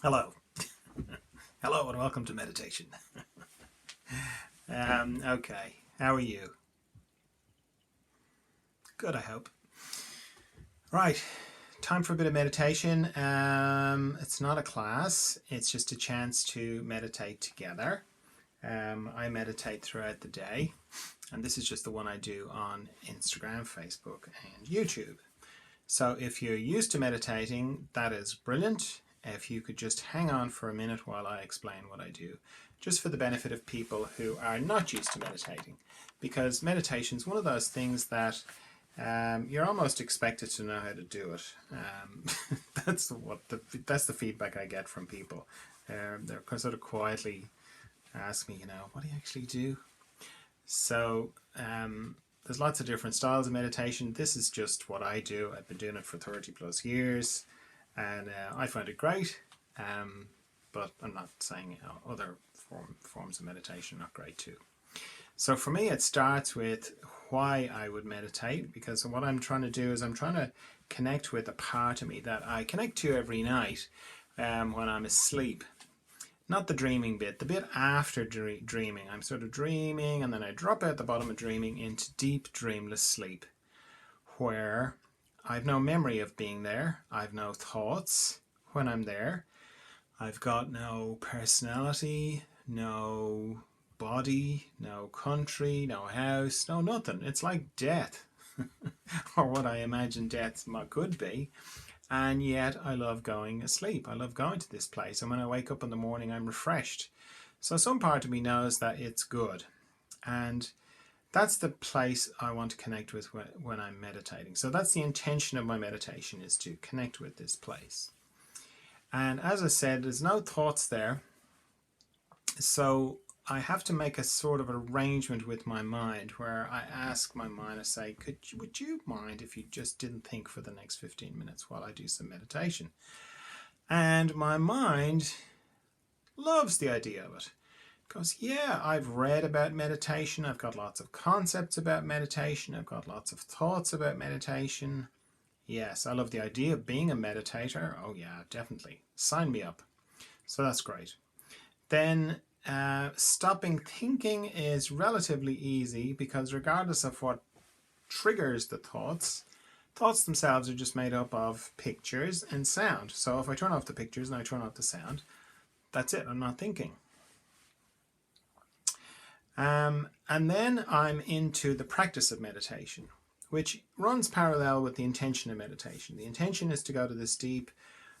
Hello. Hello and welcome to meditation. Okay, how are you? Good, I hope. Right, time for a bit of meditation. It's not a class, it's just a chance to meditate together. I meditate throughout the day, and this is just the one I do on Instagram, Facebook, and YouTube. So if you're used to meditating, that is brilliant. If you could just hang on for a minute while I explain what I do, just for the benefit of people who are not used to meditating. Because meditation is one of those things that you're almost expected to know how to do it. That's the feedback I get from people. They're sort of quietly ask me, what do you actually do? So there's lots of different styles of meditation. This is just what I do. I've been doing it for 30 plus years, and I find it great. But I'm not saying other forms of meditation are not great too. So for me, it starts with why I would meditate, because what I'm trying to do is I'm trying to connect with a part of me that I connect to every night when I'm asleep. Not the dreaming bit, the bit after dreaming. I'm sort of dreaming and then I drop out the bottom of dreaming into deep dreamless sleep where I've no memory of being there. I've no thoughts when I'm there. I've got no personality, no body, no country, no house, no nothing. It's like death, or what I imagine death could be. And yet I love going asleep. I love going to this place. And when I wake up in the morning, I'm refreshed. So some part of me knows that it's good. And that's the place I want to connect with when I'm meditating. So that's the intention of my meditation, is to connect with this place. And as I said, there's no thoughts there. So I have to make a sort of arrangement with my mind where I ask my mind, I say, would you mind if you just didn't think for the next 15 minutes while I do some meditation? And my mind loves the idea of it. Goes, yeah, I've read about meditation. I've got lots of concepts about meditation. I've got lots of thoughts about meditation. Yes, I love the idea of being a meditator. Oh yeah, definitely. Sign me up. So that's great. Then stopping thinking is relatively easy, because regardless of what triggers the thoughts, thoughts themselves are just made up of pictures and sound. So if I turn off the pictures and I turn off the sound, that's it. I'm not thinking. And then I'm into the practice of meditation, which runs parallel with the intention of meditation. The intention is to go to this deep,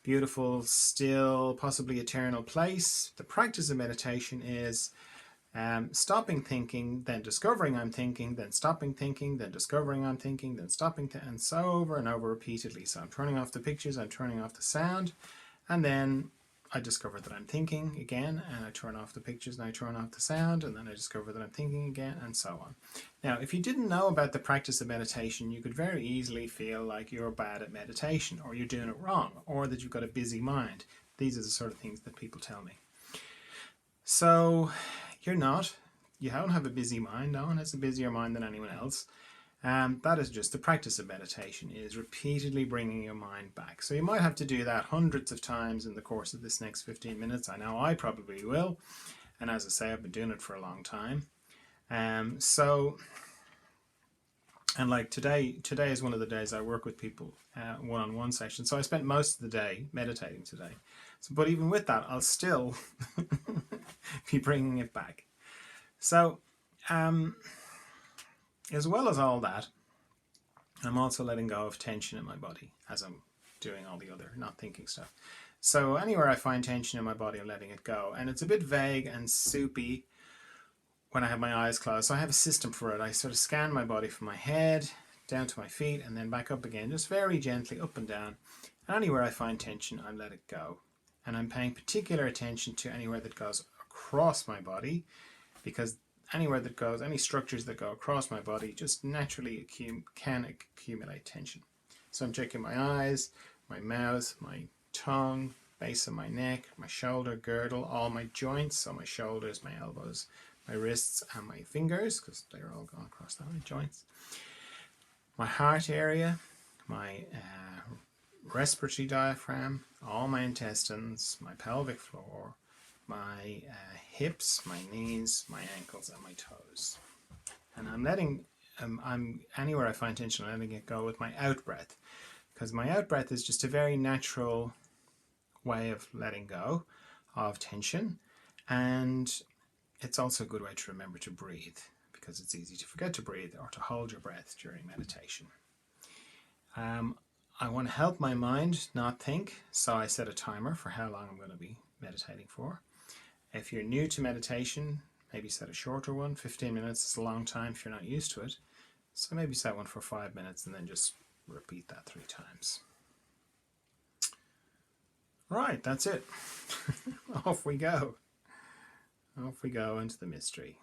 beautiful, still, possibly eternal place. The practice of meditation is stopping thinking, then discovering I'm thinking, then stopping thinking, then discovering I'm thinking, then stopping, and so over and over repeatedly. So I'm turning off the pictures, I'm turning off the sound, and then I discover that I'm thinking again, and I turn off the pictures and I turn off the sound, and then I discover that I'm thinking again, and so on. Now, if you didn't know about the practice of meditation, you could very easily feel like you're bad at meditation, or you're doing it wrong, or that you've got a busy mind. These are the sort of things that people tell me. So you're not. You don't have a busy mind. No one has a busier mind than anyone else. That is just the practice of meditation, is repeatedly bringing your mind back. So you might have to do that hundreds of times in the course of this next 15 minutes. I know I probably will. And as I say, I've been doing it for a long time. And like today is one of the days I work with people one-on-one session. So I spent most of the day meditating today. So, but even with that, I'll still be bringing it back. So, as well as all that, I'm also letting go of tension in my body as I'm doing all the other not thinking stuff. So anywhere I find tension in my body, I'm letting it go. And it's a bit vague and soupy when I have my eyes closed. So I have a system for it. I sort of scan my body from my head down to my feet and then back up again, just very gently up and down. And anywhere I find tension, I let it go. And I'm paying particular attention to anywhere that goes across my body, because anywhere that goes, any structures that go across my body just naturally can accumulate tension. So I'm checking my eyes, my mouth, my tongue, base of my neck, my shoulder girdle, all my joints, so my shoulders, my elbows, my wrists and my fingers, because they're all going across the joints. My heart area, my respiratory diaphragm, all my intestines, my pelvic floor, my hips, my knees, my ankles, and my toes. And I'm letting, I'm anywhere I find tension, I'm letting it go with my out breath, because my out breath is just a very natural way of letting go of tension, and it's also a good way to remember to breathe, because it's easy to forget to breathe or to hold your breath during meditation. I want to help my mind not think, so I set a timer for how long I'm going to be meditating for. If you're new to meditation, maybe set a shorter one. 15 minutes is a long time if you're not used to it. So maybe set one for 5 minutes and then just repeat that 3 times. Right, that's it. Off we go. Off we go into the mystery.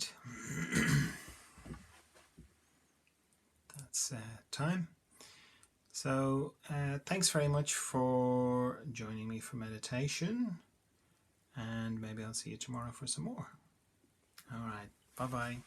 right. That's time. So thanks very much for joining me for meditation, and maybe I'll see you tomorrow for some more. All right. Bye-bye.